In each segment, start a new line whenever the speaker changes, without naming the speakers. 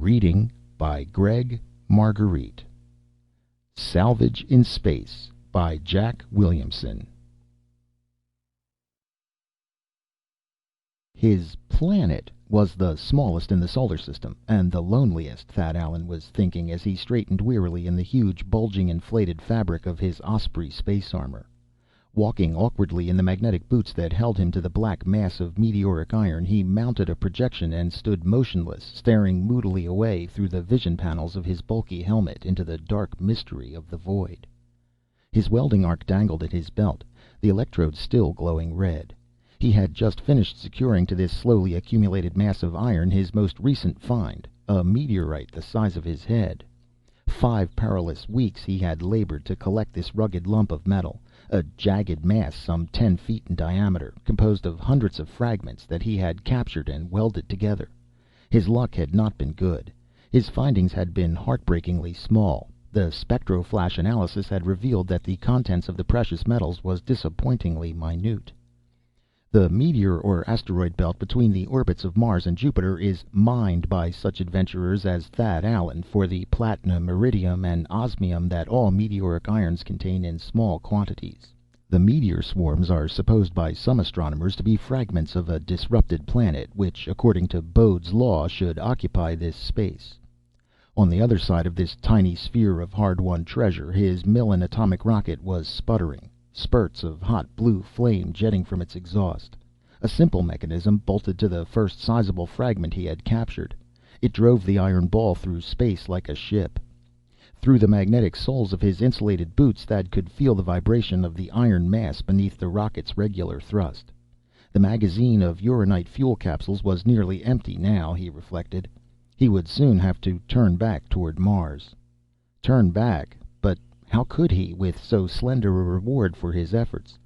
Reading by Greg Marguerite. Salvage in Space by Jack Williamson. His planet was the smallest in the solar system, and the loneliest, Thad Allen was thinking as he straightened wearily in the huge, bulging, inflated fabric of his Osprey space armor. Walking awkwardly in the magnetic boots that held him to the black mass of meteoric iron, he mounted a projection and stood motionless, staring moodily away through the vision panels of his bulky helmet into the dark mystery of the void. His welding arc dangled at his belt, the electrodes still glowing red. He had just finished securing to this slowly accumulated mass of iron his most recent find, a meteorite the size of his head. 5 perilous weeks he had labored to collect this rugged lump of metal, a jagged mass some 10 feet in diameter, composed of hundreds of fragments that he had captured and welded together. His luck had not been good. His findings had been heartbreakingly small. The spectroflash analysis had revealed that the contents of the precious metals was disappointingly minute. The meteor or asteroid belt between the orbits of Mars and Jupiter is mined by such adventurers as Thad Allen for the platinum, iridium, and osmium that all meteoric irons contain in small quantities. The meteor swarms are supposed by some astronomers to be fragments of a disrupted planet, which, according to Bode's law, should occupy this space. On the other side of this tiny sphere of hard-won treasure, his Millen atomic rocket was sputtering, spurts of hot blue flame jetting from its exhaust. A simple mechanism bolted to the first sizable fragment he had captured. It drove the iron ball through space like a ship. Through the magnetic soles of his insulated boots, Thad could feel the vibration of the iron mass beneath the rocket's regular thrust. The magazine of uranite fuel capsules was nearly empty now, he reflected. He would soon have to turn back toward Mars. Turn back? But how could he, with so slender a reward for his efforts?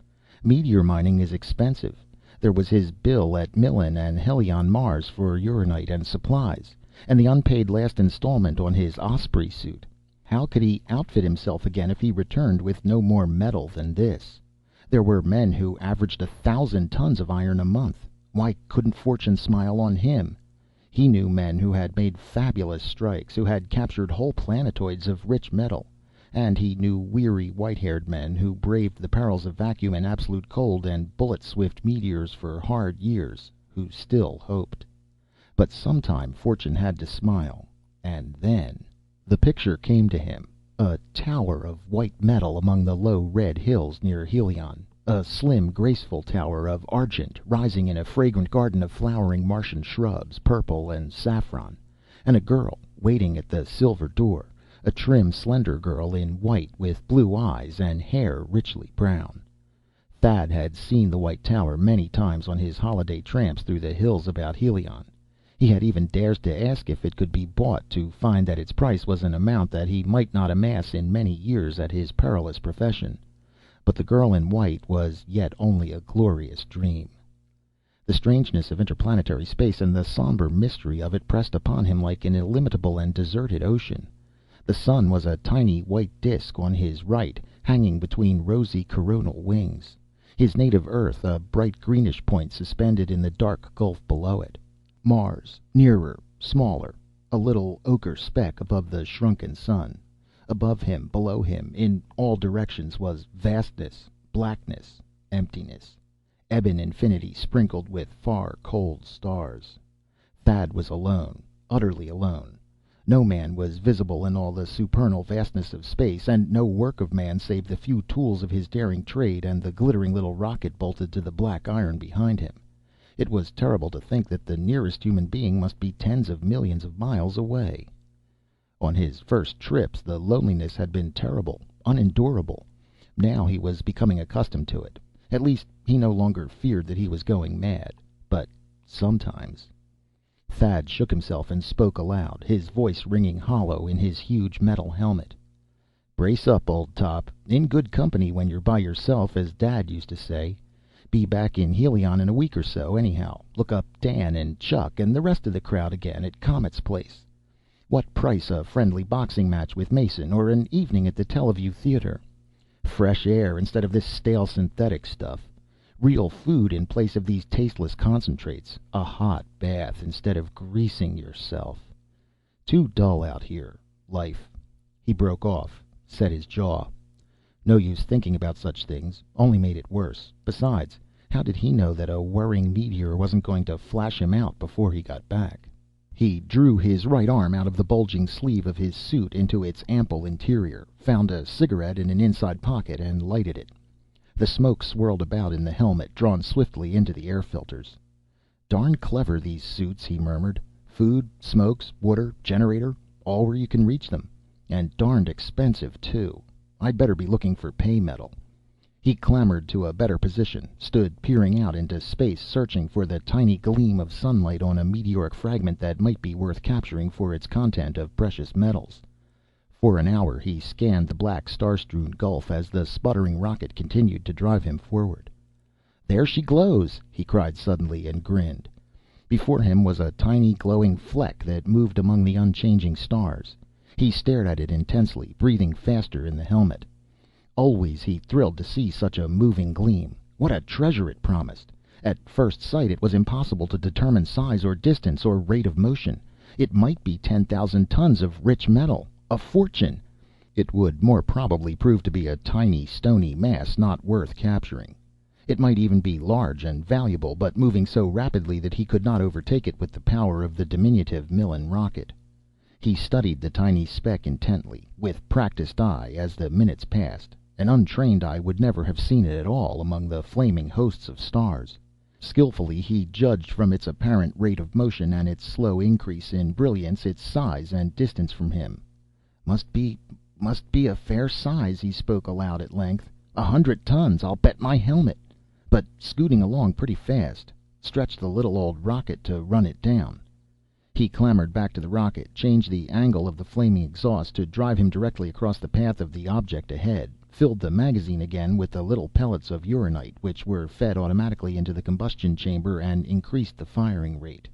Meteor mining is expensive. There was his bill at Millen and Helion Mars for uranite and supplies, and the unpaid last installment on his Osprey suit. How could he outfit himself again if he returned with no more metal than this? There were men who averaged 1,000 tons of iron a month. Why couldn't fortune smile on him? He knew men who had made fabulous strikes, who had captured whole planetoids of rich metal. And he knew weary, white-haired men who braved the perils of vacuum and absolute cold and bullet-swift meteors for hard years, who still hoped. But sometime fortune had to smile. And then the picture came to him, a tower of white metal among the low red hills near Helion, a slim, graceful tower of argent, rising in a fragrant garden of flowering Martian shrubs, purple and saffron, and a girl waiting at the silver door. A trim, slender girl in white, with blue eyes and hair richly brown. Thad had seen the white tower many times on his holiday tramps through the hills about Helion. He had even dared to ask if it could be bought, to find that its price was an amount that he might not amass in many years at his perilous profession. But the girl in white was yet only a glorious dream. The strangeness of interplanetary space and the somber mystery of it pressed upon him like an illimitable and deserted ocean. The sun was a tiny white disk on his right, hanging between rosy coronal wings. His native Earth, a bright greenish point suspended in the dark gulf below it. Mars, nearer, smaller, a little ochre speck above the shrunken sun. Above him, below him, in all directions was vastness, blackness, emptiness. Ebon infinity sprinkled with far, cold stars. Thad was alone, utterly alone. No man was visible in all the supernal vastness of space, and no work of man save the few tools of his daring trade and the glittering little rocket bolted to the black iron behind him. It was terrible to think that the nearest human being must be tens of millions of miles away. On his first trips the loneliness had been terrible, unendurable. Now he was becoming accustomed to it. At least he no longer feared that he was going mad. But sometimes Thad shook himself and spoke aloud, his voice ringing hollow in his huge metal helmet. "Brace up, old top. In good company when you're by yourself, as Dad used to say. Be back in Helion in a week or so, anyhow. Look up Dan and Chuck and the rest of the crowd again at Comet's place. What price a friendly boxing match with Mason, or an evening at the Teleview Theater? Fresh air instead of this stale synthetic stuff. Real food in place of these tasteless concentrates. A hot bath instead of greasing yourself. Too dull out here. Life. He broke off, set his jaw. No use thinking about such things, only made it worse. Besides, how did he know that a whirring meteor wasn't going to flash him out before he got back? He drew his right arm out of the bulging sleeve of his suit into its ample interior, found a cigarette in an inside pocket, and lighted it. The smoke swirled about in the helmet, drawn swiftly into the air filters. Darn clever, these suits, he murmured. Food, smokes, water, generator, all where you can reach them. And darned expensive, too. I'd better be looking for pay metal. He clambered to a better position, stood peering out into space, searching for the tiny gleam of sunlight on a meteoric fragment that might be worth capturing for its content of precious metals. For an hour he scanned the black star-strewn gulf as the sputtering rocket continued to drive him forward. "There she glows!" he cried suddenly, and grinned. Before him was a tiny glowing fleck that moved among the unchanging stars. He stared at it intensely, breathing faster in the helmet. Always he thrilled to see such a moving gleam. What a treasure it promised! At first sight it was impossible to determine size or distance or rate of motion. It might be 10,000 tons of rich metal. A fortune! It would more probably prove to be a tiny, stony mass not worth capturing. It might even be large and valuable, but moving so rapidly that he could not overtake it with the power of the diminutive Millen rocket. He studied the tiny speck intently, with practiced eye, as the minutes passed. An untrained eye would never have seen it at all among the flaming hosts of stars. Skillfully he judged from its apparent rate of motion and its slow increase in brilliance its size and distance from him. Must be a fair size, he spoke aloud at length. 100 tons, I'll bet my helmet. But scooting along pretty fast. Stretch the little old rocket to run it down. He clambered back to the rocket, changed the angle of the flaming exhaust to drive him directly across the path of the object ahead, filled the magazine again with the little pellets of uranite, which were fed automatically into the combustion chamber, and increased the firing rate.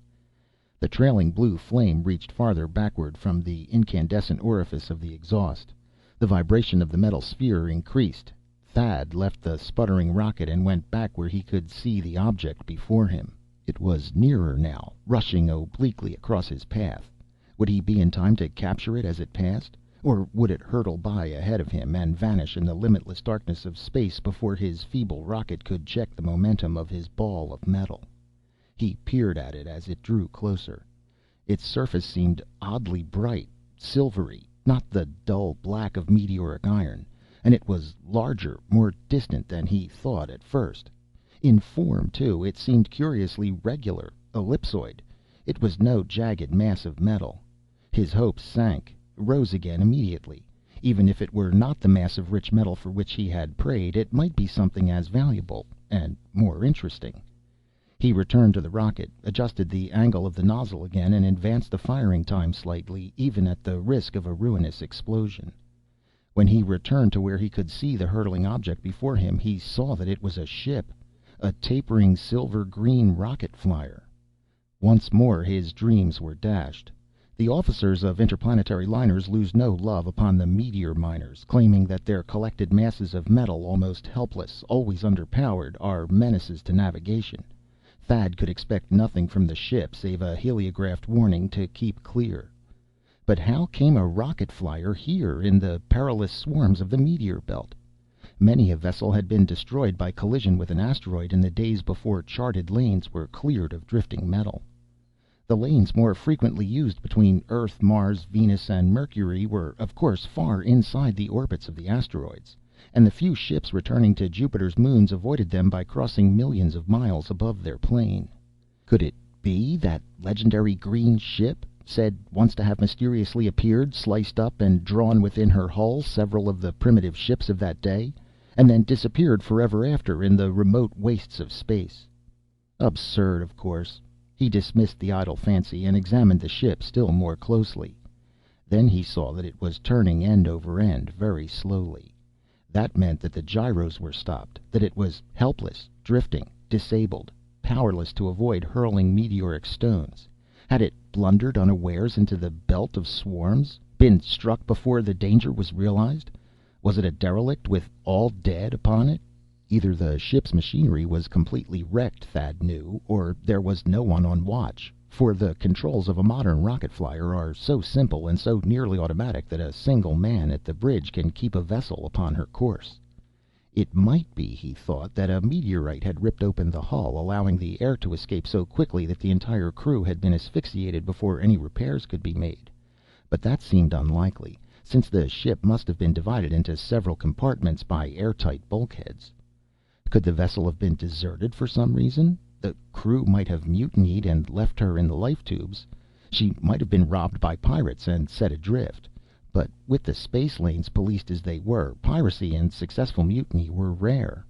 The trailing blue flame reached farther backward from the incandescent orifice of the exhaust. The vibration of the metal sphere increased. Thad left the sputtering rocket and went back where he could see the object before him. It was nearer now, rushing obliquely across his path. Would he be in time to capture it as it passed? Or would it hurtle by ahead of him and vanish in the limitless darkness of space before his feeble rocket could check the momentum of his ball of metal? He peered at it as it drew closer. Its surface seemed oddly bright, silvery, not the dull black of meteoric iron. And it was larger, more distant than he thought at first. In form, too, it seemed curiously regular, ellipsoid. It was no jagged mass of metal. His hopes sank, rose again immediately. Even if it were not the mass of rich metal for which he had prayed, it might be something as valuable and more interesting. He returned to the rocket, adjusted the angle of the nozzle again, and advanced the firing time slightly, even at the risk of a ruinous explosion. When he returned to where he could see the hurtling object before him, he saw that it was a ship, a tapering silver-green rocket flyer. Once more his dreams were dashed. The officers of interplanetary liners lose no love upon the meteor miners, claiming that their collected masses of metal, almost helpless, always underpowered, are menaces to navigation. Thad could expect nothing from the ship save a heliographed warning to keep clear. But how came a rocket flyer here in the perilous swarms of the meteor belt? Many a vessel had been destroyed by collision with an asteroid in the days before charted lanes were cleared of drifting metal. The lanes more frequently used between Earth, Mars, Venus, and Mercury were, of course, far inside the orbits of the asteroids, and the few ships returning to Jupiter's moons avoided them by crossing millions of miles above their plane. Could it be that legendary green ship, said once to have mysteriously appeared, sliced up and drawn within her hull several of the primitive ships of that day, and then disappeared forever after in the remote wastes of space? Absurd, of course. He dismissed the idle fancy and examined the ship still more closely. Then he saw that it was turning end over end very slowly. That meant that the gyros were stopped, that it was helpless, drifting, disabled, powerless to avoid hurling meteoric stones. Had it blundered unawares into the belt of swarms? Been struck before the danger was realized? Was it a derelict with all dead upon it? Either the ship's machinery was completely wrecked, Thad knew, or there was no one on watch. for the controls of a modern rocket flyer are so simple and so nearly automatic that a single man at the bridge can keep a vessel upon her course. It might be, he thought, that a meteorite had ripped open the hull, allowing the air to escape so quickly that the entire crew had been asphyxiated before any repairs could be made. But that seemed unlikely, since the ship must have been divided into several compartments by airtight bulkheads. Could the vessel have been deserted for some reason? The crew might have mutinied and left her in the life tubes. She might have been robbed by pirates and set adrift. But with the space lanes policed as they were, piracy and successful mutiny were rare.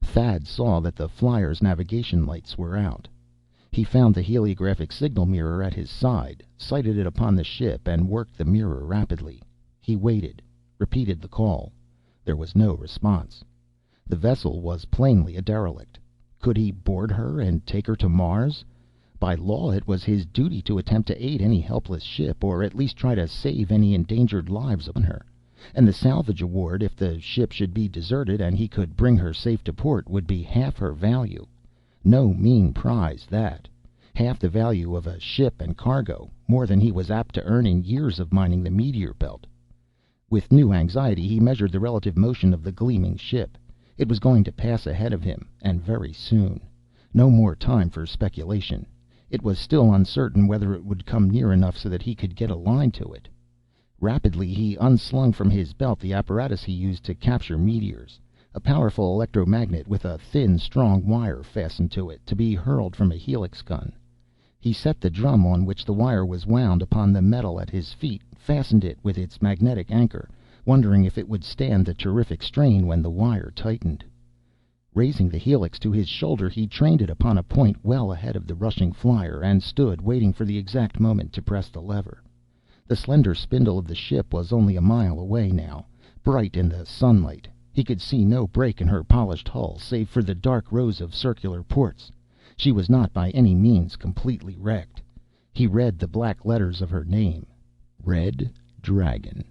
Thad saw that the flyer's navigation lights were out. He found the heliographic signal mirror at his side, sighted it upon the ship, and worked the mirror rapidly. He waited, repeated the call. There was no response. The vessel was plainly a derelict. Could he board her and take her to Mars? By law, it was his duty to attempt to aid any helpless ship, or at least try to save any endangered lives on her. And the salvage award, if the ship should be deserted and he could bring her safe to port, would be half her value. No mean prize, that. Half the value of a ship and cargo, more than he was apt to earn in years of mining the meteor belt. With new anxiety, he measured the relative motion of the gleaming ship. It was going to pass ahead of him, and very soon. No more time for speculation. It was still uncertain whether it would come near enough so that he could get a line to it. Rapidly, he unslung from his belt the apparatus he used to capture meteors. A powerful electromagnet with a thin, strong wire fastened to it, to be hurled from a helix gun. He set the drum on which the wire was wound upon the metal at his feet, fastened it with its magnetic anchor, wondering if it would stand the terrific strain when the wire tightened. Raising the helix to his shoulder, he trained it upon a point well ahead of the rushing flyer, and stood waiting for the exact moment to press the lever. The slender spindle of the ship was only a mile away now, bright in the sunlight. He could see no break in her polished hull, save for the dark rows of circular ports. She was not by any means completely wrecked. He read the black letters of her name. Red Dragon.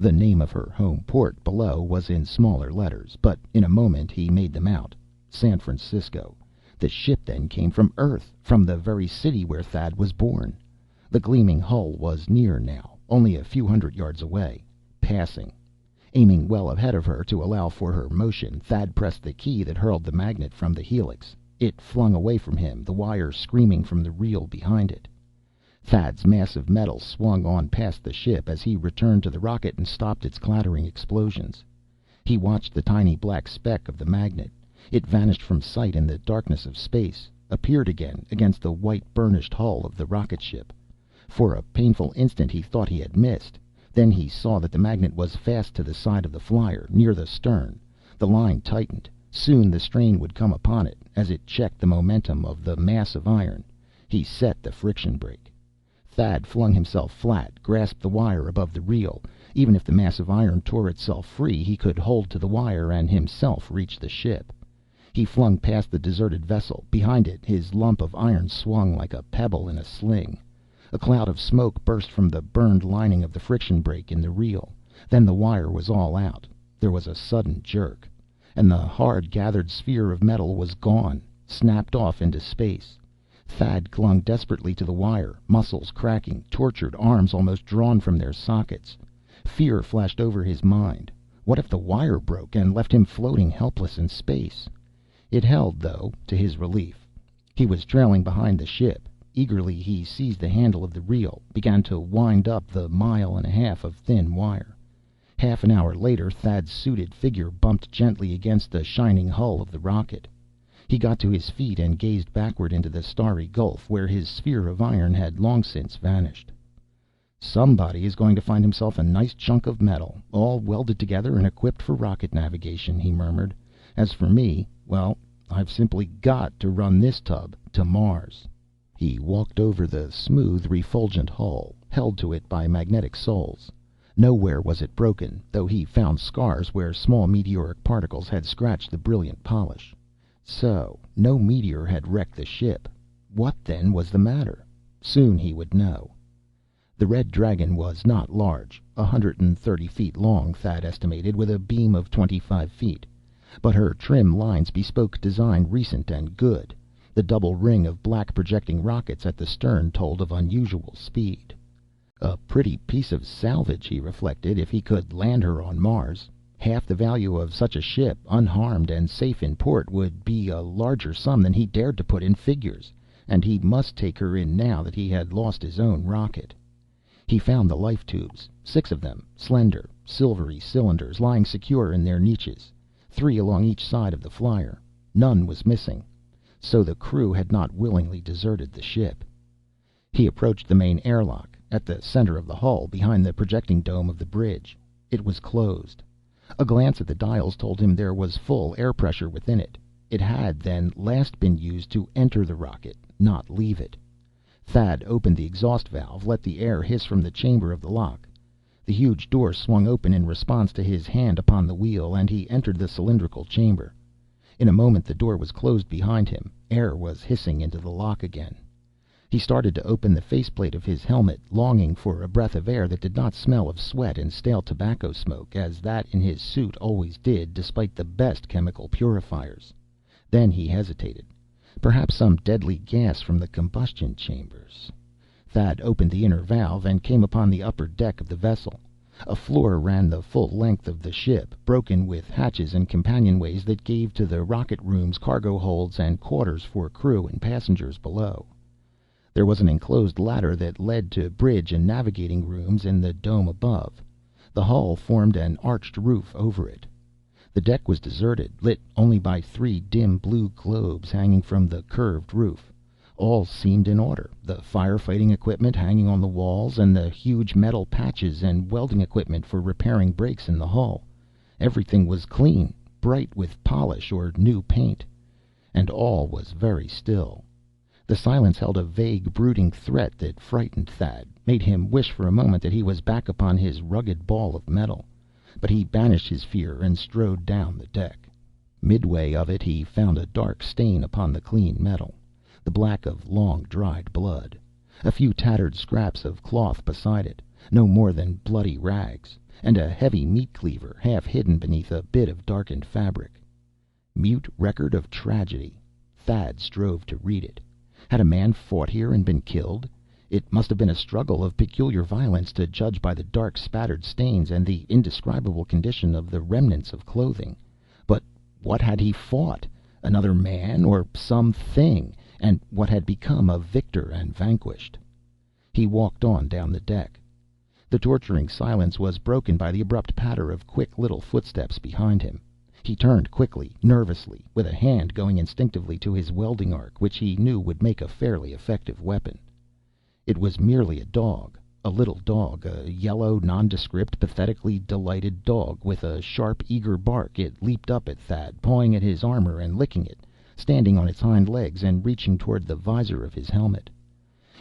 The name of her home port below was in smaller letters, but in a moment he made them out. San Francisco. The ship then came from Earth, from the very city where Thad was born. The gleaming hull was near now, only a few hundred yards away, passing. Aiming well ahead of her to allow for her motion, Thad pressed the key that hurled the magnet from the helix. It flung away from him, the wire screaming from the reel behind it. Thad's mass of metal swung on past the ship as he returned to the rocket and stopped its clattering explosions. He watched the tiny black speck of the magnet. It vanished from sight in the darkness of space, appeared again against the white burnished hull of the rocket ship. For a painful instant he thought he had missed. Then he saw that the magnet was fast to the side of the flyer, near the stern. The line tightened. Soon the strain would come upon it, as it checked the momentum of the mass of iron. He set the friction brake. Thad flung himself flat, grasped the wire above the reel. Even if the mass of iron tore itself free, he could hold to the wire and himself reach the ship. He flung past the deserted vessel. Behind it, his lump of iron swung like a pebble in a sling. A cloud of smoke burst from the burned lining of the friction brake in the reel. Then the wire was all out. There was a sudden jerk, and the hard gathered sphere of metal was gone, snapped off into space. Thad clung desperately to the wire, muscles cracking, tortured arms almost drawn from their sockets. Fear flashed over his mind. What if the wire broke and left him floating helpless in space? It held, though, to his relief. He was trailing behind the ship. Eagerly he seized the handle of the reel, began to wind up the mile and a half of thin wire. Half an hour later, Thad's suited figure bumped gently against the shining hull of the rocket. He got to his feet and gazed backward into the starry gulf, where his sphere of iron had long since vanished. Somebody is going to find himself a nice chunk of metal, all welded together and equipped for rocket navigation, he murmured. As for me, well, I've simply got to run this tub to Mars. He walked over the smooth, refulgent hull, held to it by magnetic soles. Nowhere was it broken, though he found scars where small meteoric particles had scratched the brilliant polish. So, no meteor had wrecked the ship. What, then, was the matter? Soon he would know. The Red Dragon was not large, 130 feet long, Thad estimated, with a beam of 25 feet. But her trim lines bespoke design recent and good. The double ring of black projecting rockets at the stern told of unusual speed. A pretty piece of salvage, he reflected, if he could land her on Mars. Half the value of such a ship, unharmed and safe in port, would be a larger sum than he dared to put in figures, and he must take her in now that he had lost his own rocket. He found the life tubes, 6 of them, slender, silvery cylinders lying secure in their niches, 3 along each side of the flyer. None was missing. So the crew had not willingly deserted the ship. He approached the main airlock, at the center of the hull, behind the projecting dome of the bridge. It was closed. A glance at the dials told him there was full air pressure within it. It had, then, last been used to enter the rocket, not leave it. Thad opened the exhaust valve, let the air hiss from the chamber of the lock. The huge door swung open in response to his hand upon the wheel, and he entered the cylindrical chamber. In a moment the door was closed behind him. Air was hissing into the lock again. He started to open the faceplate of his helmet, longing for a breath of air that did not smell of sweat and stale tobacco smoke, as that in his suit always did, despite the best chemical purifiers. Then he hesitated. Perhaps some deadly gas from the combustion chambers. Thad opened the inner valve and came upon the upper deck of the vessel. A floor ran the full length of the ship, broken with hatches and companionways that gave to the rocket rooms, cargo holds, and quarters for crew and passengers below. There was an enclosed ladder that led to bridge and navigating rooms in the dome above. The hull formed an arched roof over it. The deck was deserted, lit only by 3 dim blue globes hanging from the curved roof. All seemed in order, the firefighting equipment hanging on the walls, and the huge metal patches and welding equipment for repairing breaks in the hull. Everything was clean, bright with polish or new paint. And all was very still. The silence held a vague, brooding threat that frightened Thad, made him wish for a moment that he was back upon his rugged ball of metal. But he banished his fear and strode down the deck. Midway of it he found a dark stain upon the clean metal, the black of long dried blood. A few tattered scraps of cloth beside it, no more than bloody rags, and a heavy meat cleaver half hidden beneath a bit of darkened fabric. Mute record of tragedy. Thad strove to read it. Had a man fought here and been killed? It must have been a struggle of peculiar violence, to judge by the dark spattered stains and the indescribable condition of the remnants of clothing. But what had he fought? Another man, or some thing? And what had become of victor and vanquished? He walked on down the deck. The torturing silence was broken by the abrupt patter of quick little footsteps behind him. He turned quickly, nervously, with a hand going instinctively to his welding arc, which he knew would make a fairly effective weapon. It was merely a dog, a little dog, a yellow, nondescript, pathetically delighted dog. With a sharp, eager bark it leaped up at Thad, pawing at his armor and licking it, standing on its hind legs and reaching toward the visor of his helmet.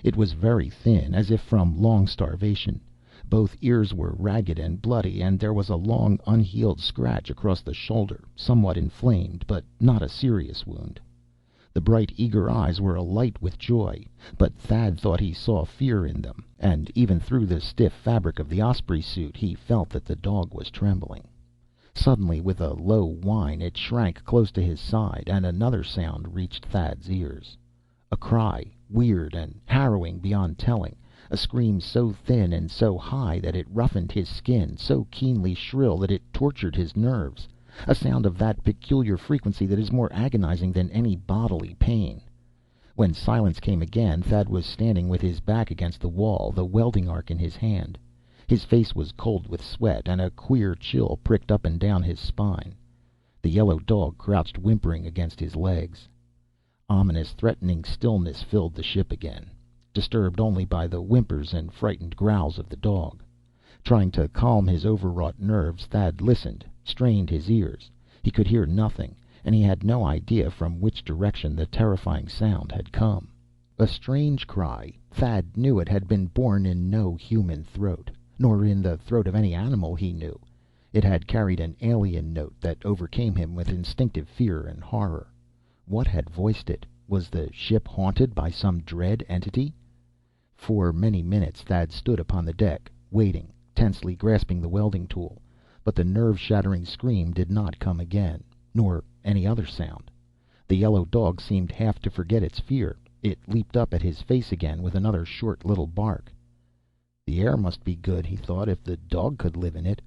It was very thin, as if from long starvation. Both ears were ragged and bloody, and there was a long, unhealed scratch across the shoulder, somewhat inflamed, but not a serious wound. The bright, eager eyes were alight with joy, but Thad thought he saw fear in them, and even through the stiff fabric of the Osprey suit he felt that the dog was trembling. Suddenly, with a low whine, it shrank close to his side, and another sound reached Thad's ears. A cry, weird and harrowing beyond telling. A scream so thin and so high that it roughened his skin, so keenly shrill that it tortured his nerves. A sound of that peculiar frequency that is more agonizing than any bodily pain. When silence came again, Thad was standing with his back against the wall, the welding arc in his hand. His face was cold with sweat, and a queer chill pricked up and down his spine. The yellow dog crouched whimpering against his legs. Ominous, threatening stillness filled the ship again, disturbed only by the whimpers and frightened growls of the dog. Trying to calm his overwrought nerves, Thad listened, strained his ears. He could hear nothing, and he had no idea from which direction the terrifying sound had come. A strange cry. Thad knew it had been born in no human throat, nor in the throat of any animal he knew. It had carried an alien note that overcame him with instinctive fear and horror. What had voiced it? Was the ship haunted by some dread entity? For many minutes Thad stood upon the deck, waiting, tensely grasping the welding tool, but the nerve-shattering scream did not come again, nor any other sound. The yellow dog seemed half to forget its fear. It leaped up at his face again with another short little bark. The air must be good, he thought, if the dog could live in it.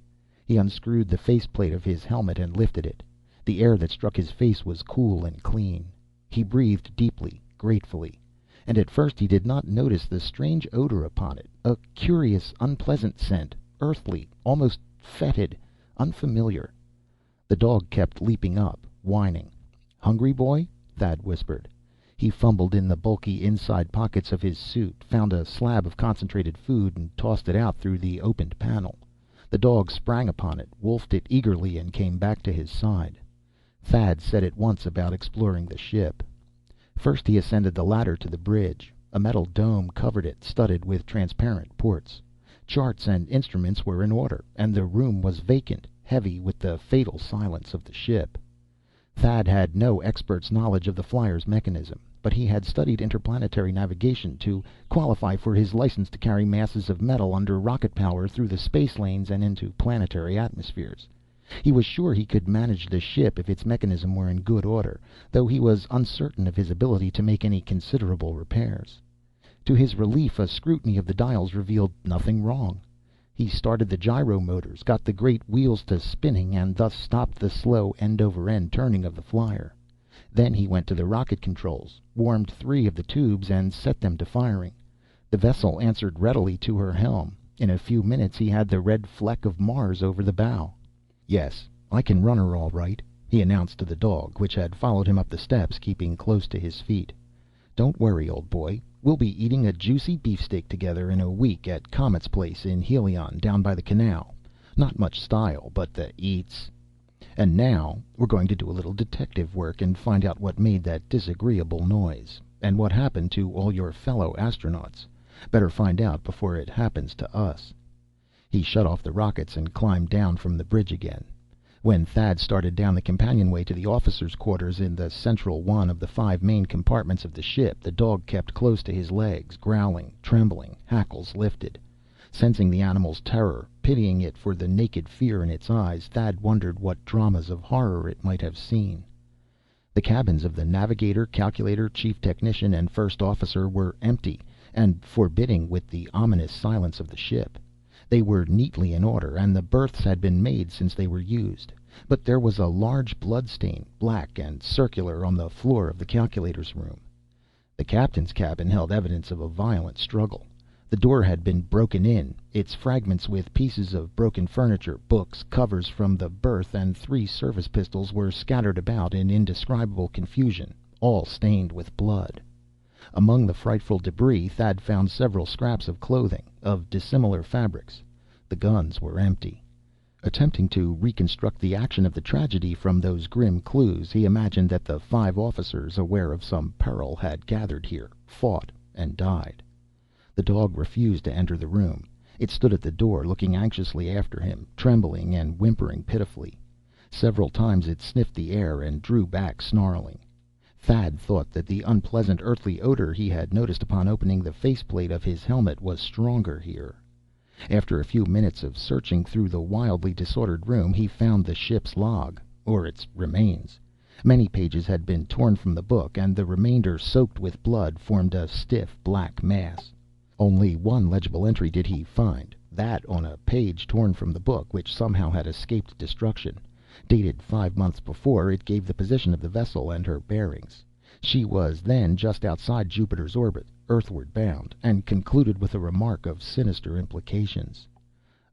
He unscrewed the faceplate of his helmet and lifted it. The air that struck his face was cool and clean. He breathed deeply, gratefully, and at first he did not notice the strange odor upon it, a curious, unpleasant scent, earthly, almost fetid, unfamiliar. The dog kept leaping up, whining. "Hungry, boy?" Thad whispered. He fumbled in the bulky inside pockets of his suit, found a slab of concentrated food, and tossed it out through the opened panel. The dog sprang upon it, wolfed it eagerly, and came back to his side. Thad set at once about exploring the ship. First he ascended the ladder to the bridge. A metal dome covered it, studded with transparent ports. Charts and instruments were in order, and the room was vacant, heavy with the fatal silence of the ship. Thad had no expert's knowledge of the flyer's mechanism, but he had studied interplanetary navigation to qualify for his license to carry masses of metal under rocket power through the space lanes and into planetary atmospheres. He was sure he could manage the ship if its mechanism were in good order, though he was uncertain of his ability to make any considerable repairs. To his relief, a scrutiny of the dials revealed nothing wrong. He started the gyro motors, got the great wheels to spinning, and thus stopped the slow end-over-end turning of the flyer. Then he went to the rocket controls, warmed 3 of the tubes, and set them to firing. The vessel answered readily to her helm. In a few minutes he had the red fleck of Mars over the bow. "Yes, I can run her all right," he announced to the dog, which had followed him up the steps, keeping close to his feet. "Don't worry, old boy. We'll be eating a juicy beefsteak together in a week at Comet's place in Helion, down by the canal. Not much style, but the eats. And now we're going to do a little detective work and find out what made that disagreeable noise, and what happened to all your fellow astronauts. Better find out before it happens to us." He shut off the rockets and climbed down from the bridge again. When Thad started down the companionway to the officers' quarters in the central one of the 5 main compartments of the ship, the dog kept close to his legs, growling, trembling, hackles lifted. Sensing the animal's terror, pitying it for the naked fear in its eyes, Thad wondered what dramas of horror it might have seen. The cabins of the navigator, calculator, chief technician, and first officer were empty, and forbidding with the ominous silence of the ship. They were neatly in order, and the berths had been made since they were used. But there was a large blood stain, black and circular, on the floor of the calculator's room. The captain's cabin held evidence of a violent struggle. The door had been broken in, its fragments with pieces of broken furniture, books, covers from the berth, and 3 service pistols were scattered about in indescribable confusion, all stained with blood. Among the frightful debris, Thad found several scraps of clothing, of dissimilar fabrics. The guns were empty. Attempting to reconstruct the action of the tragedy from those grim clues, he imagined that the 5 officers, aware of some peril, had gathered here, fought, and died. The dog refused to enter the room. It stood at the door, looking anxiously after him, trembling and whimpering pitifully. Several times it sniffed the air and drew back, snarling. Thad thought that the unpleasant earthly odor he had noticed upon opening the faceplate of his helmet was stronger here. After a few minutes of searching through the wildly disordered room, he found the ship's log, or its remains. Many pages had been torn from the book, and the remainder, soaked with blood, formed a stiff black mass. Only one legible entry did he find, that on a page torn from the book, which somehow had escaped destruction. Dated 5 months before, it gave the position of the vessel and her bearings. She was then just outside Jupiter's orbit, earthward bound, and concluded with a remark of sinister implications.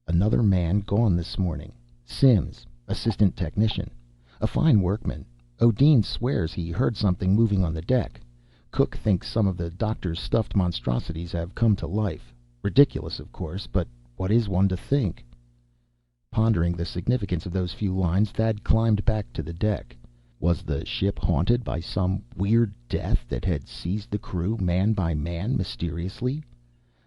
"Another man gone this morning. Sims, assistant technician. A fine workman. O'Dean swears he heard something moving on the deck. Cook thinks some of the doctor's stuffed monstrosities have come to life. Ridiculous, of course, but what is one to think?" Pondering the significance of those few lines, Thad climbed back to the deck. Was the ship haunted by some weird death that had seized the crew, man by man, mysteriously?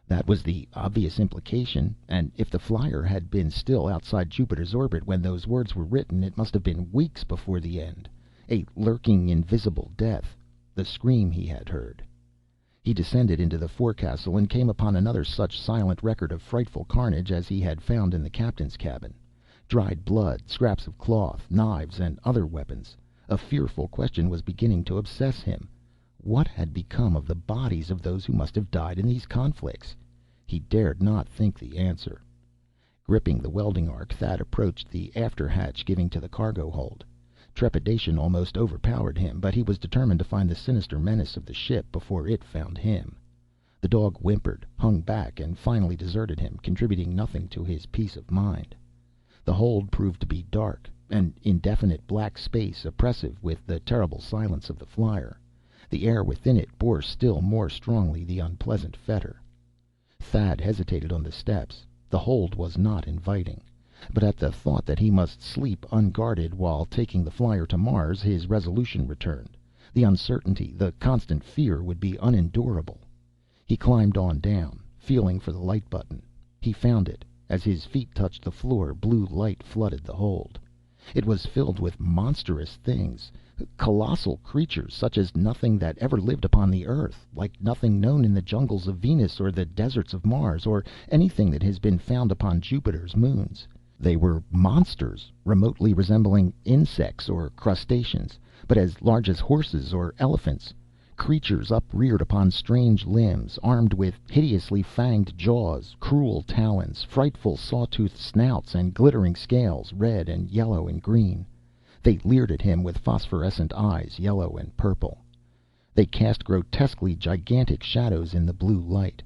That was the obvious implication, and if the flyer had been still outside Jupiter's orbit when those words were written, it must have been weeks before the end. A lurking, invisible death. The scream he had heard. He descended into the forecastle and came upon another such silent record of frightful carnage as he had found in the captain's cabin. Dried blood, scraps of cloth, knives, and other weapons. A fearful question was beginning to obsess him. What had become of the bodies of those who must have died in these conflicts? He dared not think the answer. Gripping the welding arc, Thad approached the after hatch giving to the cargo hold. Trepidation almost overpowered him, but he was determined to find the sinister menace of the ship before it found him. The dog whimpered, hung back, and finally deserted him, contributing nothing to his peace of mind. The hold proved to be dark, an indefinite black space, oppressive with the terrible silence of the flyer. The air within it bore still more strongly the unpleasant fetor. Thad hesitated on the steps. The hold was not inviting. But at the thought that he must sleep unguarded while taking the flyer to Mars, his resolution returned. The uncertainty, the constant fear would be unendurable. He climbed on down, feeling for the light button. He found it. As his feet touched the floor, blue light flooded the hold. It was filled with monstrous things, colossal creatures such as nothing that ever lived upon the earth, like nothing known in the jungles of Venus or the deserts of Mars, or anything that has been found upon Jupiter's moons. They were monsters, remotely resembling insects or crustaceans, but as large as horses or elephants. Creatures upreared upon strange limbs, armed with hideously fanged jaws, cruel talons, frightful saw-toothed snouts, and glittering scales, red and yellow and green. They leered at him with phosphorescent eyes, yellow and purple. They cast grotesquely gigantic shadows in the blue light.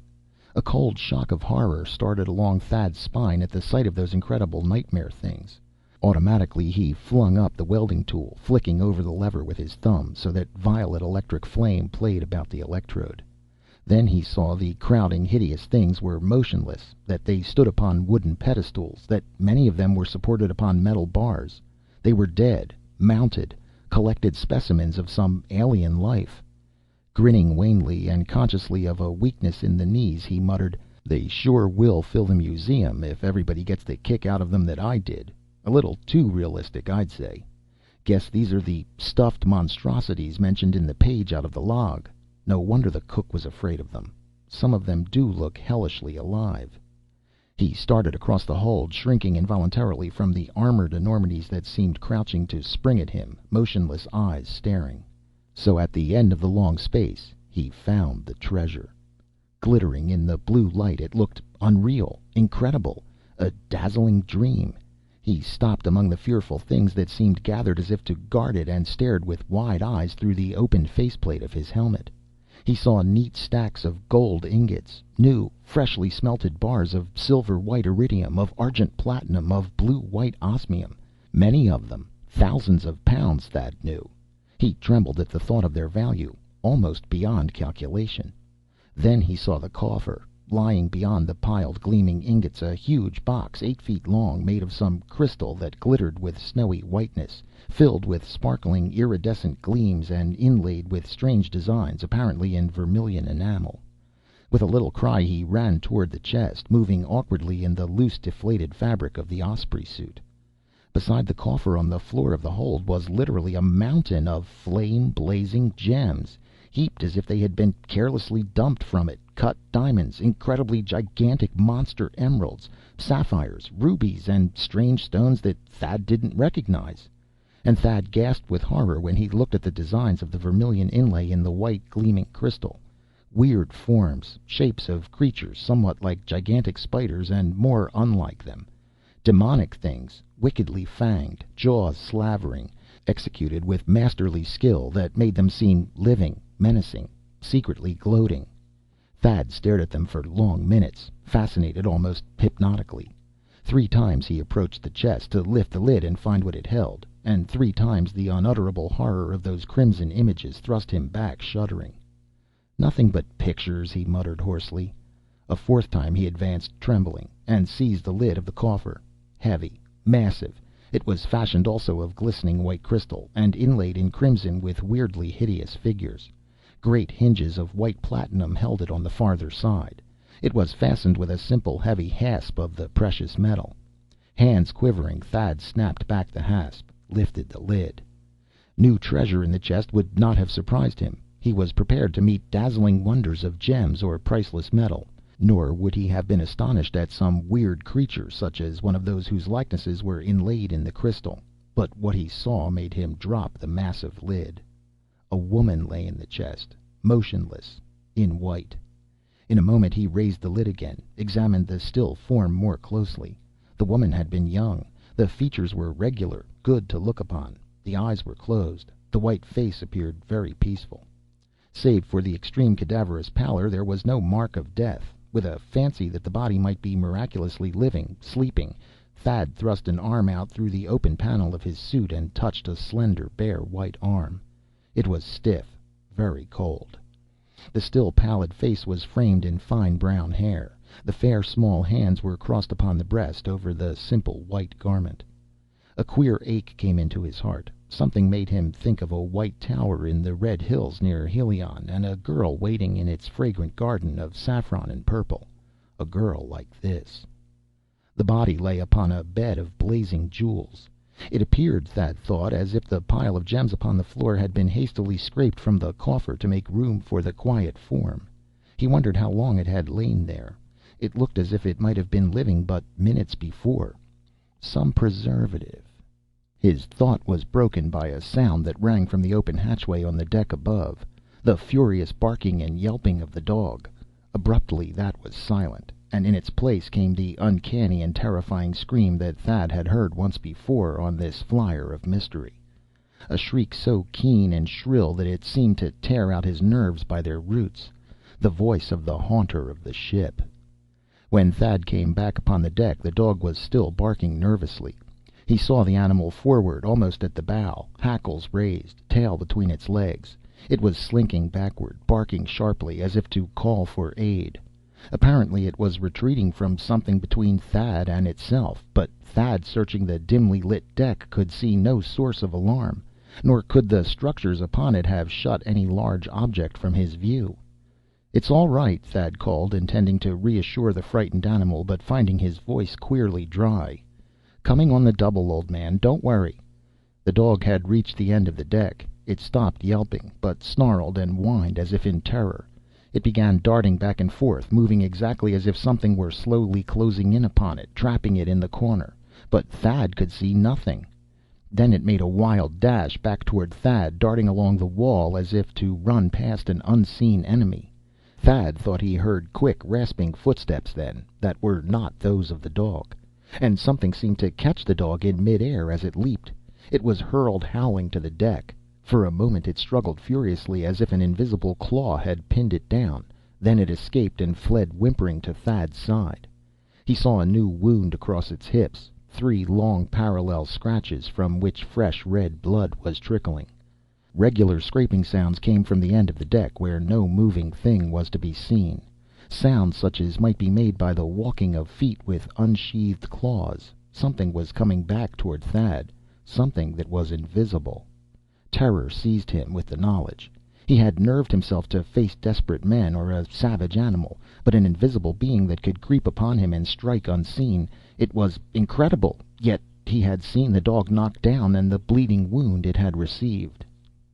A cold shock of horror started along Thad's spine at the sight of those incredible nightmare things. Automatically, he flung up the welding tool, flicking over the lever with his thumb so that violet electric flame played about the electrode. Then he saw the crowding, hideous things were motionless, that they stood upon wooden pedestals, that many of them were supported upon metal bars. They were dead, mounted, collected specimens of some alien life. Grinning wanly and consciously of a weakness in the knees, he muttered, "They sure will fill the museum if everybody gets the kick out of them that I did. A little too realistic, I'd say. Guess these are the stuffed monstrosities mentioned in the page out of the log. No wonder the cook was afraid of them. Some of them do look hellishly alive." He started across the hold, shrinking involuntarily from the armored enormities that seemed crouching to spring at him, motionless eyes staring. So at the end of the long space, he found the treasure. Glittering in the blue light, it looked unreal, incredible, a dazzling dream. He stopped among the fearful things that seemed gathered as if to guard it, and stared with wide eyes through the open faceplate of his helmet. He saw neat stacks of gold ingots, new, freshly smelted bars of silver-white iridium, of argent platinum, of blue-white osmium. Many of them, thousands of pounds, Thad knew. He trembled at the thought of their value, almost beyond calculation. Then he saw the coffer. Lying beyond the piled gleaming ingots, a huge box 8 feet long, made of some crystal that glittered with snowy whiteness, filled with sparkling iridescent gleams, and inlaid with strange designs, apparently in vermilion enamel. With a little cry he ran toward the chest, moving awkwardly in the loose deflated fabric of the Osprey suit. Beside the coffer on the floor of the hold was literally a mountain of flame-blazing gems, heaped as if they had been carelessly dumped from it. Cut diamonds, incredibly gigantic monster emeralds, sapphires, rubies, and strange stones that Thad didn't recognize. And Thad gasped with horror when he looked at the designs of the vermilion inlay in the white gleaming crystal. Weird forms, shapes of creatures somewhat like gigantic spiders and more unlike them. Demonic things, wickedly fanged, jaws slavering, executed with masterly skill that made them seem living, menacing, secretly gloating. Thad stared at them for long minutes, fascinated almost hypnotically. 3 times he approached the chest to lift the lid and find what it held, and 3 times the unutterable horror of those crimson images thrust him back shuddering. "Nothing but pictures," he muttered hoarsely. A 4th time he advanced, trembling, and seized the lid of the coffer. Heavy, massive, it was fashioned also of glistening white crystal, and inlaid in crimson with weirdly hideous figures. Great hinges of white platinum held it on the farther side. It was fastened with a simple heavy hasp of the precious metal. Hands quivering, Thad snapped back the hasp, lifted the lid. New treasure in the chest would not have surprised him. He was prepared to meet dazzling wonders of gems or priceless metal. Nor would he have been astonished at some weird creature, such as one of those whose likenesses were inlaid in the crystal. But what he saw made him drop the massive lid. A woman lay in the chest, motionless, in white. In a moment he raised the lid again, examined the still form more closely. The woman had been young. The features were regular, good to look upon. The eyes were closed. The white face appeared very peaceful. Save for the extreme cadaverous pallor, there was no mark of death. With a fancy that the body might be miraculously living, sleeping, Thad thrust an arm out through the open panel of his suit and touched a slender, bare white arm. It was stiff, very cold. The still pallid face was framed in fine brown hair. The fair small hands were crossed upon the breast over the simple white garment. A queer ache came into his heart. Something made him think of a white tower in the red hills near Helion, and a girl waiting in its fragrant garden of saffron and purple. A girl like this. The body lay upon a bed of blazing jewels. It appeared, Thad thought, as if the pile of gems upon the floor had been hastily scraped from the coffer to make room for the quiet form. He wondered how long it had lain there. It looked as if it might have been living but minutes before. Some preservative. His thought was broken by a sound that rang from the open hatchway on the deck above, the furious barking and yelping of the dog. Abruptly that was silent, and in its place came the uncanny and terrifying scream that Thad had heard once before on this flyer of mystery. A shriek so keen and shrill that it seemed to tear out his nerves by their roots. The voice of the haunter of the ship. When Thad came back upon the deck, the dog was still barking nervously. He saw the animal forward, almost at the bow, hackles raised, tail between its legs. It was slinking backward, barking sharply, as if to call for aid. Apparently it was retreating from something between Thad and itself, but Thad, searching the dimly lit deck, could see no source of alarm, nor could the structures upon it have shut any large object from his view. "It's all right," Thad called, intending to reassure the frightened animal, but finding his voice queerly dry. "Coming on the double, old man. Don't worry." The dog had reached the end of the deck. It stopped yelping, but snarled and whined as if in terror. It began darting back and forth, moving exactly as if something were slowly closing in upon it, trapping it in the corner. But Thad could see nothing. Then it made a wild dash back toward Thad, darting along the wall as if to run past an unseen enemy. Thad thought he heard quick, rasping footsteps then, that were not those of the dog. And something seemed to catch the dog in mid-air as it leaped. It was hurled howling to the deck. For a moment it struggled furiously, as if an invisible claw had pinned it down. Then it escaped and fled whimpering to Thad's side. He saw a new wound across its hips, 3 long parallel scratches from which fresh red blood was trickling. Regular scraping sounds came from the end of the deck, where no moving thing was to be seen. Sounds such as might be made by the walking of feet with unsheathed claws. Something was coming back toward Thad, something that was invisible. Terror seized him with the knowledge. He had nerved himself to face desperate men or a savage animal, but an invisible being that could creep upon him and strike unseen. It was incredible, yet he had seen the dog knocked down and the bleeding wound it had received.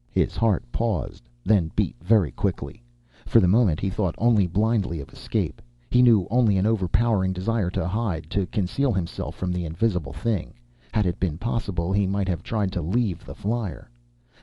His heart paused, then beat very quickly. For the moment he thought only blindly of escape. He knew only an overpowering desire to hide, to conceal himself from the invisible thing. Had it been possible, he might have tried to leave the flyer.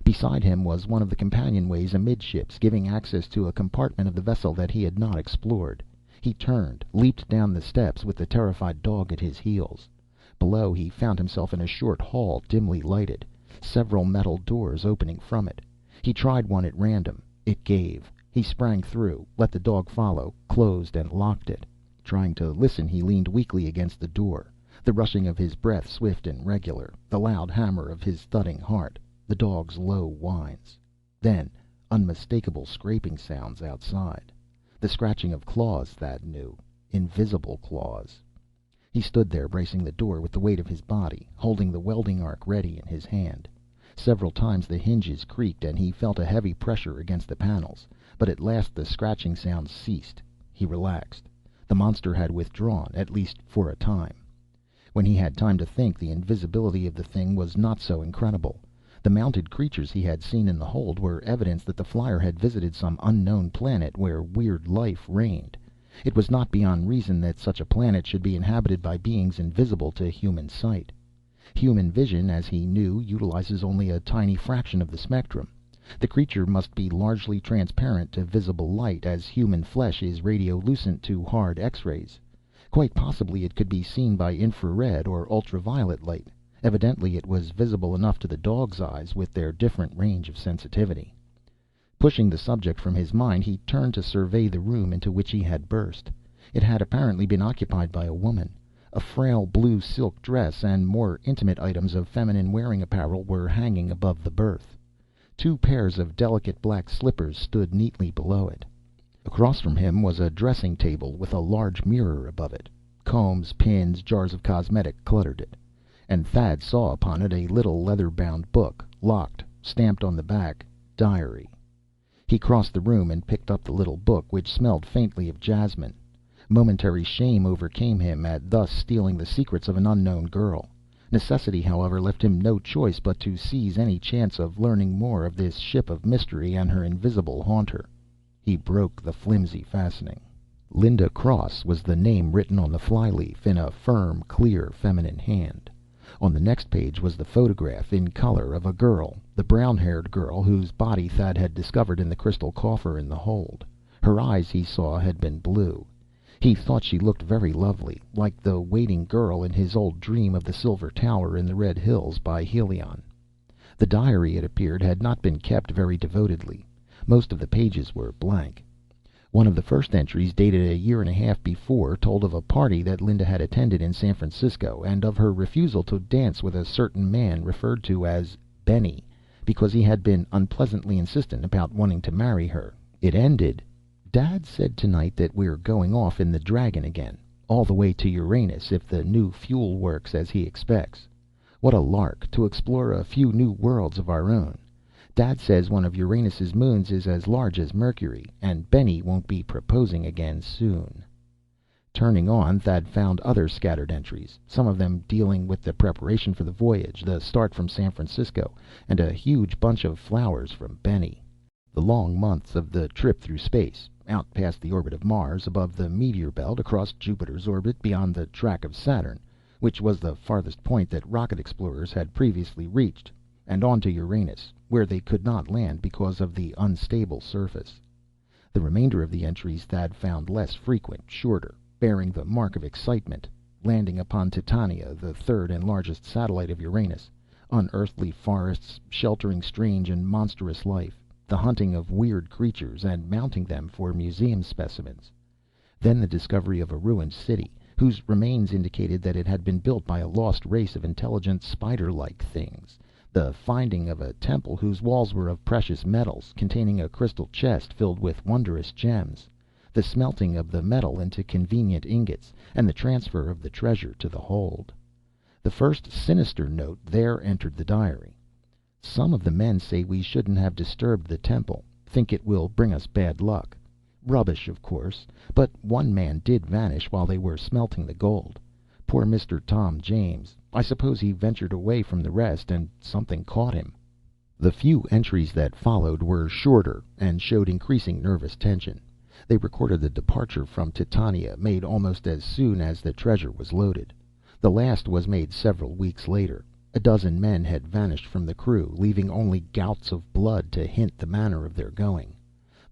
Beside him was one of the companionways amidships, giving access to a compartment of the vessel that he had not explored. He turned, leaped down the steps with the terrified dog at his heels. Below he found himself in a short hall, dimly lighted, several metal doors opening from it. He tried one at random. It gave. He sprang through, let the dog follow, closed and locked it. Trying to listen, he leaned weakly against the door. The rushing of his breath swift and regular, the loud hammer of his thudding heart, the dog's low whines. Then unmistakable scraping sounds outside. The scratching of claws, Thad knew. Invisible claws. He stood there, bracing the door with the weight of his body, holding the welding arc ready in his hand. Several times the hinges creaked and he felt a heavy pressure against the panels, but at last the scratching sounds ceased. He relaxed. The monster had withdrawn, at least for a time. When he had time to think, the invisibility of the thing was not so incredible. The mounted creatures he had seen in the hold were evidence that the flyer had visited some unknown planet where weird life reigned. It was not beyond reason that such a planet should be inhabited by beings invisible to human sight. Human vision, as he knew, utilizes only a tiny fraction of the spectrum. The creature must be largely transparent to visible light, as human flesh is radiolucent to hard X-rays. Quite possibly it could be seen by infrared or ultraviolet light. Evidently it was visible enough to the dog's eyes, with their different range of sensitivity. Pushing the subject from his mind, he turned to survey the room into which he had burst. It had apparently been occupied by a woman. A frail blue silk dress and more intimate items of feminine wearing apparel were hanging above the berth. 2 pairs of delicate black slippers stood neatly below it. Across from him was a dressing table with a large mirror above it. Combs, pins, jars of cosmetic cluttered it. And Thad saw upon it a little leather-bound book, locked, stamped on the back, "Diary." He crossed the room and picked up the little book, which smelled faintly of jasmine. Momentary shame overcame him at thus stealing the secrets of an unknown girl. Necessity, however, left him no choice but to seize any chance of learning more of this ship of mystery and her invisible haunter. He broke the flimsy fastening. Linda Cross was the name written on the flyleaf in a firm, clear, feminine hand. On the next page was the photograph, in color, of a girl, the brown-haired girl whose body Thad had discovered in the crystal coffer in the hold. Her eyes, he saw, had been blue. He thought she looked very lovely, like the waiting girl in his old dream of the silver tower in the Red Hills by Helion. The diary, it appeared, had not been kept very devotedly. Most of the pages were blank. One of the first entries, dated a year and a half before, told of a party that Linda had attended in San Francisco, and of her refusal to dance with a certain man referred to as Benny, because he had been unpleasantly insistent about wanting to marry her. It ended: "Dad said tonight that we're going off in the Dragon again, all the way to Uranus, if the new fuel works as he expects. What a lark, to explore a few new worlds of our own. Dad says one of Uranus's moons is as large as Mercury, and Benny won't be proposing again soon." Turning on, Thad found other scattered entries, some of them dealing with the preparation for the voyage, the start from San Francisco, and a huge bunch of flowers from Benny. The long months of the trip through space, out past the orbit of Mars, above the meteor belt, across Jupiter's orbit, beyond the track of Saturn, which was the farthest point that rocket explorers had previously reached, and on to Uranus, where they could not land because of the unstable surface. The remainder of the entries Thad found less frequent, shorter, bearing the mark of excitement: landing upon Titania, the third and largest satellite of Uranus; unearthly forests sheltering strange and monstrous life; the hunting of weird creatures, and mounting them for museum specimens. Then the discovery of a ruined city, whose remains indicated that it had been built by a lost race of intelligent spider-like things; the finding of a temple whose walls were of precious metals, containing a crystal chest filled with wondrous gems; the smelting of the metal into convenient ingots, and the transfer of the treasure to the hold. The first sinister note there entered the diary: "Some of the men say we shouldn't have disturbed the temple, think it will bring us bad luck." Rubbish, of course, but one man did vanish while they were smelting the gold. Poor Mr. Tom James. I suppose he ventured away from the rest, and something caught him. The few entries that followed were shorter, and showed increasing nervous tension. They recorded the departure from Titania, made almost as soon as the treasure was loaded. The last was made several weeks later. A dozen men had vanished from the crew, leaving only gouts of blood to hint the manner of their going.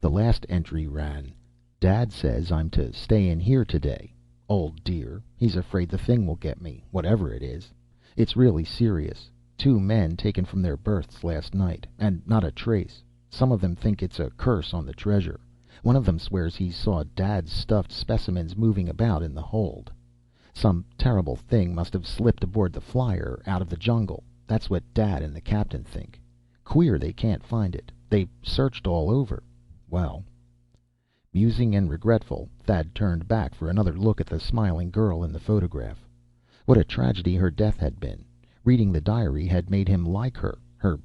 The last entry ran: "Dad says I'm to stay in here today. Old dear, he's afraid the thing will get me, whatever it is. It's really serious. 2 men taken from their berths last night, and not a trace. Some of them think it's a curse on the treasure. One of them swears he saw Dad's stuffed specimens moving about in the hold. Some terrible thing must have slipped aboard the flyer out of the jungle. That's what Dad and the captain think. Queer they can't find it. They've searched all over. Well." Musing and regretful, Thad turned back for another look at the smiling girl in the photograph. What a tragedy her death had been. Reading the diary had made him like her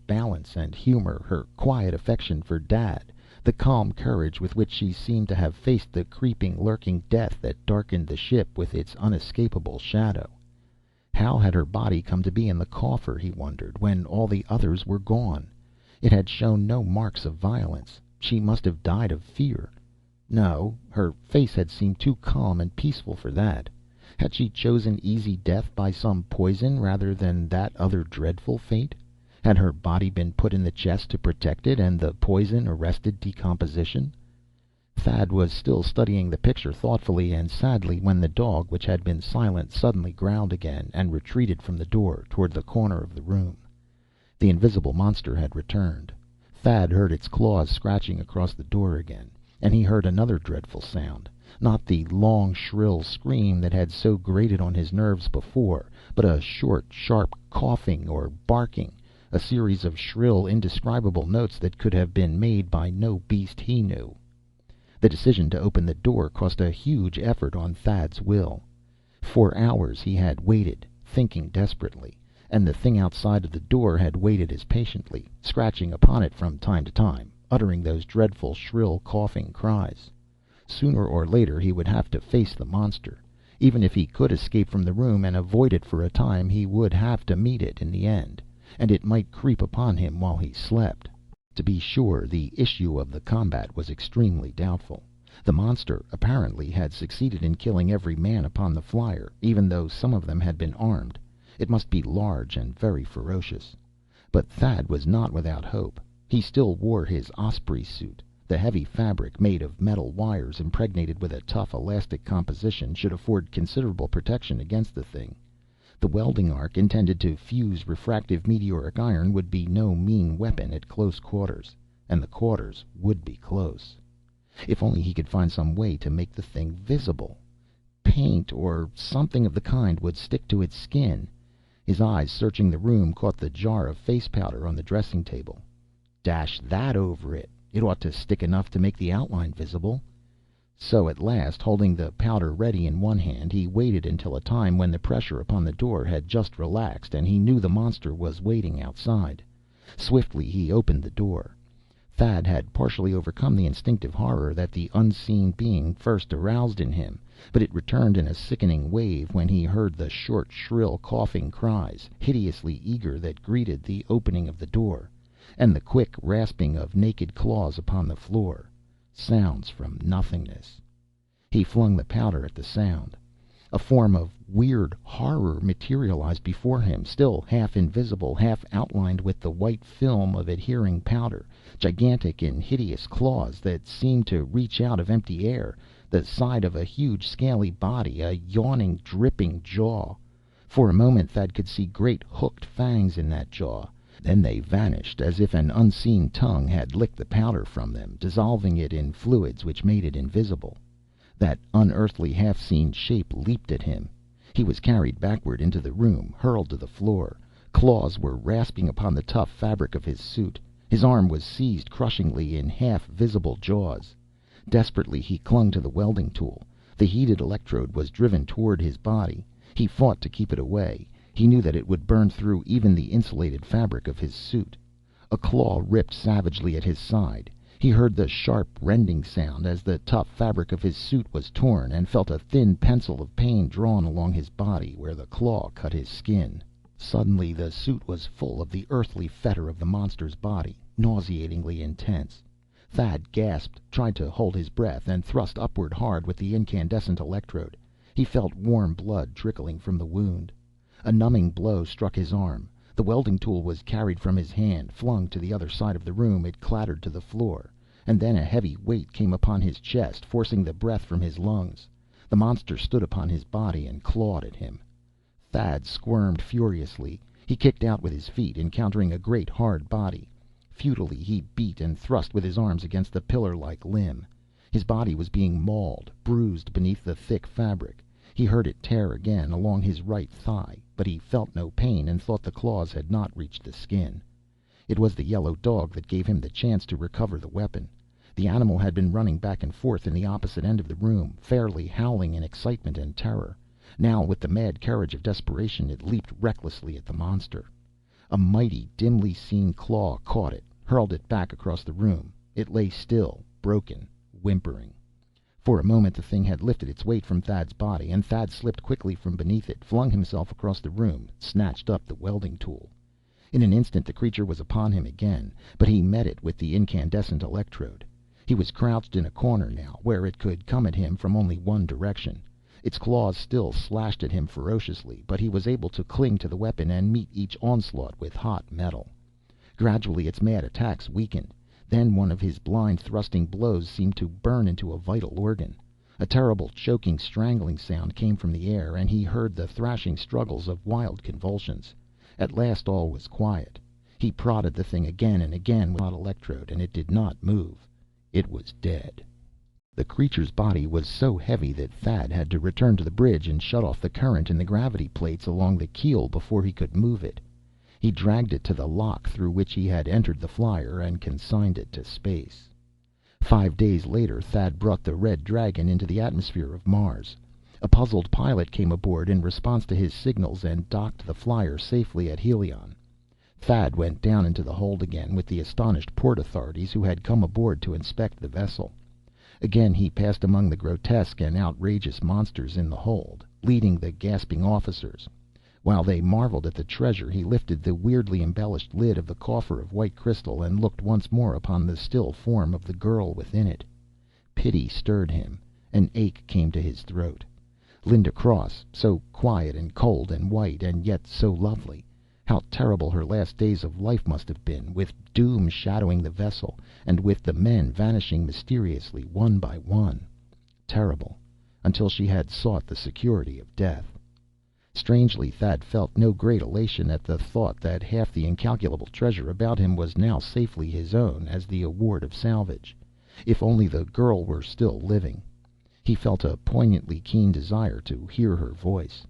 balance and humor, her quiet affection for Dad, the calm courage with which she seemed to have faced the creeping, lurking death that darkened the ship with its unescapable shadow. How had her body come to be in the coffer, he wondered, when all the others were gone? It had shown no marks of violence. She must have died of fear. No, her face had seemed too calm and peaceful for that. Had she chosen easy death by some poison rather than that other dreadful fate? Had her body been put in the chest to protect it, and the poison arrested decomposition? Thad was still studying the picture thoughtfully and sadly when the dog, which had been silent, suddenly growled again, and retreated from the door toward the corner of the room. The invisible monster had returned. Thad heard its claws scratching across the door again, and he heard another dreadful sound. Not the long, shrill scream that had so grated on his nerves before, but a short, sharp coughing or barking, a series of shrill, indescribable notes that could have been made by no beast he knew. The decision to open the door cost a huge effort on Thad's will. For hours he had waited, thinking desperately, and the thing outside of the door had waited as patiently, scratching upon it from time to time, uttering those dreadful, shrill, coughing cries. Sooner or later he would have to face the monster. Even if he could escape from the room and avoid it for a time, he would have to meet it in the end, and it might creep upon him while he slept. To be sure, the issue of the combat was extremely doubtful. The monster, apparently, had succeeded in killing every man upon the flyer, even though some of them had been armed. It must be large and very ferocious. But Thad was not without hope. He still wore his osprey suit. The heavy fabric, made of metal wires impregnated with a tough, elastic composition, should afford considerable protection against the thing. The welding arc, intended to fuse refractive meteoric iron, would be no mean weapon at close quarters. And the quarters would be close. If only he could find some way to make the thing visible. Paint, or something of the kind, would stick to its skin. His eyes, searching the room, caught the jar of face powder on the dressing table. Dash that over it. It ought to stick enough to make the outline visible. So at last, holding the powder ready in one hand, he waited until a time when the pressure upon the door had just relaxed, and he knew the monster was waiting outside. Swiftly he opened the door. Thad had partially overcome the instinctive horror that the unseen being first aroused in him, but it returned in a sickening wave when he heard the short, shrill, coughing cries, hideously eager, that greeted the opening of the door, and the quick rasping of naked claws upon the floor. Sounds from nothingness. He flung the powder at the sound. A form of weird horror materialized before him, still half invisible, half outlined with the white film of adhering powder, gigantic in hideous claws that seemed to reach out of empty air, the side of a huge scaly body, a yawning, dripping jaw. For a moment Thad could see great hooked fangs in that jaw. Then they vanished, as if an unseen tongue had licked the powder from them, dissolving it in fluids which made it invisible. That unearthly, half-seen shape leaped at him. He was carried backward into the room, hurled to the floor. Claws were rasping upon the tough fabric of his suit. His arm was seized crushingly in half-visible jaws. Desperately he clung to the welding tool. The heated electrode was driven toward his body. He fought to keep it away. He knew that it would burn through even the insulated fabric of his suit. A claw ripped savagely at his side. He heard the sharp, rending sound as the tough fabric of his suit was torn, and felt a thin pencil of pain drawn along his body where the claw cut his skin. Suddenly the suit was full of the earthly fetor of the monster's body, nauseatingly intense. Thad gasped, tried to hold his breath, and thrust upward hard with the incandescent electrode. He felt warm blood trickling from the wound. A numbing blow struck his arm. The welding tool was carried from his hand, flung to the other side of the room. It clattered to the floor, and then a heavy weight came upon his chest, forcing the breath from his lungs. The monster stood upon his body and clawed at him. Thad squirmed furiously. He kicked out with his feet, encountering a great hard body. Futilely he beat and thrust with his arms against the pillar-like limb. His body was being mauled, bruised beneath the thick fabric. He heard it tear again along his right thigh, but he felt no pain and thought the claws had not reached the skin. It was the yellow dog that gave him the chance to recover the weapon. The animal had been running back and forth in the opposite end of the room, fairly howling in excitement and terror. Now, with the mad courage of desperation, it leaped recklessly at the monster. A mighty, dimly seen claw caught it, hurled it back across the room. It lay still, broken, whimpering. For a moment the thing had lifted its weight from Thad's body, and Thad slipped quickly from beneath it, flung himself across the room, snatched up the welding tool. In an instant the creature was upon him again, but he met it with the incandescent electrode. He was crouched in a corner now, where it could come at him from only one direction. Its claws still slashed at him ferociously, but he was able to cling to the weapon and meet each onslaught with hot metal. Gradually its mad attacks weakened. Then one of his blind, thrusting blows seemed to burn into a vital organ. A terrible, choking, strangling sound came from the air, and he heard the thrashing struggles of wild convulsions. At last all was quiet. He prodded the thing again and again with an electrode, and it did not move. It was dead. The creature's body was so heavy that Thad had to return to the bridge and shut off the current in the gravity plates along the keel before he could move it. He dragged it to the lock through which he had entered the flyer and consigned it to space. 5 days later, Thad brought the Red Dragon into the atmosphere of Mars. A puzzled pilot came aboard in response to his signals and docked the flyer safely at Helion. Thad went down into the hold again with the astonished port authorities who had come aboard to inspect the vessel. Again he passed among the grotesque and outrageous monsters in the hold, leading the gasping officers. While they marveled at the treasure, he lifted the weirdly embellished lid of the coffer of white crystal and looked once more upon the still form of the girl within it. Pity stirred him. An ache came to his throat. Linda Cross, so quiet and cold and white, and yet so lovely. How terrible her last days of life must have been, with doom shadowing the vessel, and with the men vanishing mysteriously one by one. Terrible, until she had sought the security of death. Strangely, Thad felt no great elation at the thought that half the incalculable treasure about him was now safely his own, as the award of salvage. If only the girl were still living. He felt a poignantly keen desire to hear her voice.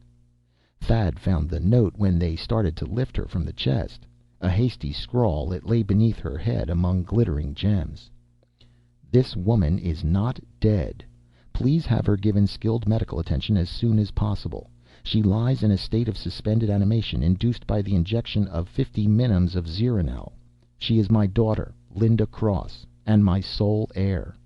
Thad found the note when they started to lift her from the chest. A hasty scrawl, it lay beneath her head among glittering gems. "This woman is not dead. Please have her given skilled medical attention as soon as possible. She lies in a state of suspended animation induced by the injection of 50 minims of Zeranel. She is my daughter, Linda Cross, and my sole heir.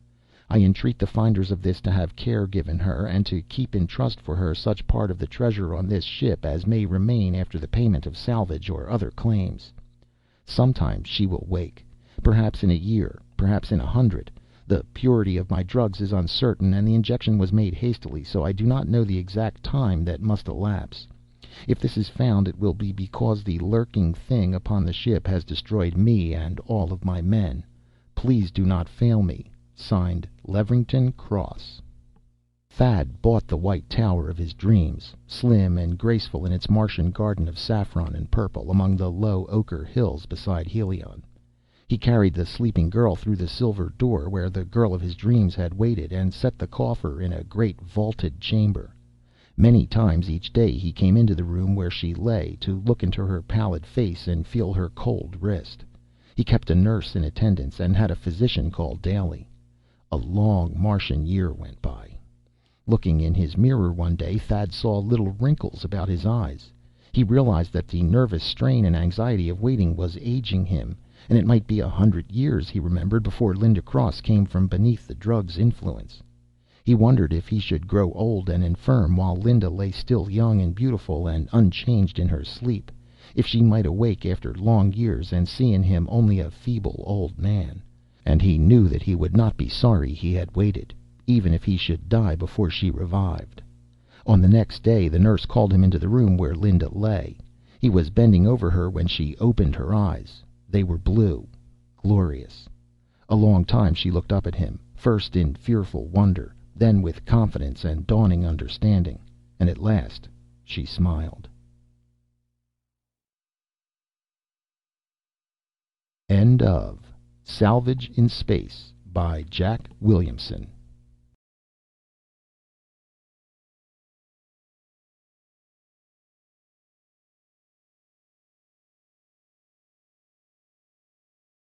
I entreat the finders of this to have care given her, and to keep in trust for her such part of the treasure on this ship as may remain after the payment of salvage or other claims. Sometime she will wake, perhaps in a year, perhaps in 100. The purity of my drugs is uncertain, and the injection was made hastily, so I do not know the exact time that must elapse. If this is found, it will be because the lurking thing upon the ship has destroyed me and all of my men. Please do not fail me. Signed, Levrington Cross." Thad bought the white tower of his dreams, slim and graceful in its Martian garden of saffron and purple among the low ochre hills beside Helion. He carried the sleeping girl through the silver door where the girl of his dreams had waited, and set the coffer in a great vaulted chamber. Many times each day he came into the room where she lay, to look into her pallid face and feel her cold wrist. He kept a nurse in attendance, and had a physician called daily. A long Martian year went by. Looking in his mirror one day, Thad saw little wrinkles about his eyes. He realized that the nervous strain and anxiety of waiting was aging him, and it might be 100 years, he remembered, before Linda Cross came from beneath the drug's influence. He wondered if he should grow old and infirm while Linda lay still young and beautiful and unchanged in her sleep, if she might awake after long years and see in him only a feeble old man. And he knew that he would not be sorry he had waited, even if he should die before she revived. On the next day the nurse called him into the room where Linda lay. He was bending over her when she opened her eyes. They were blue, glorious. A long time she looked up at him, first in fearful wonder, then with confidence and dawning understanding, and at last she smiled. End of Salvage in Space by Jack Williamson.